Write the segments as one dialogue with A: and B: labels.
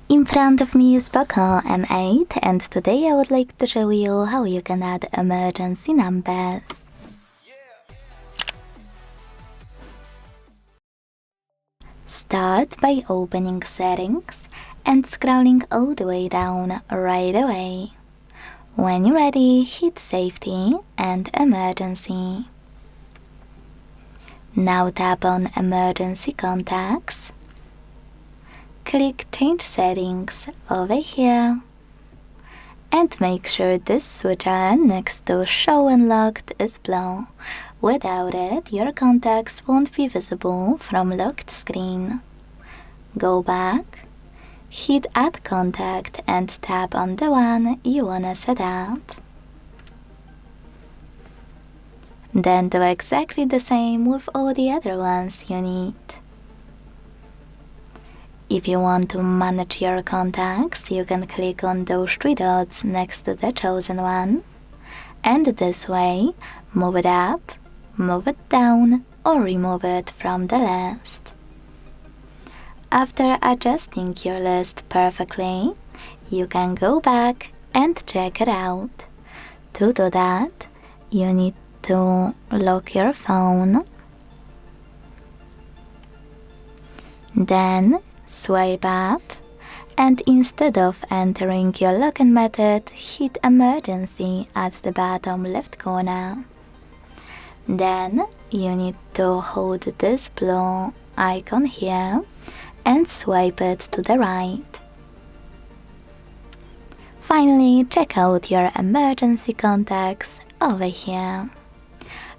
A: In front of me is POCO M8 and today I would like to show you how you can add emergency numbers. Start by opening settings and scrolling all the way down right away. When you're ready, hit safety and emergency. Now tap on emergency contacts. Click change settings over here. And make sure this switcher next to show unlocked is blue. Without it, your contacts won't be visible from locked screen. Go back, hit add contact and tap on the one you wanna set up. Then do exactly the same with all the other ones you need. If you want to manage your contacts, you can click on those three dots next to the chosen one, and this way move it up, move it down, or remove it from the list. After adjusting your list perfectly, you can go back and check it out. To do that, you need to lock your phone, then swipe up, and instead of entering your login method, hit emergency at the bottom left corner. Then you need to hold this blue icon here and swipe it to the right. Finally, check out your emergency contacts over here.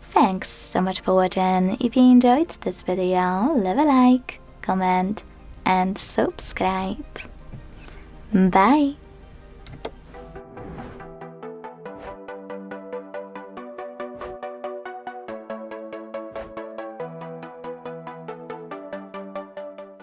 A: Thanks so much for watching. If you enjoyed this video, leave a like, comment and subscribe. Bye!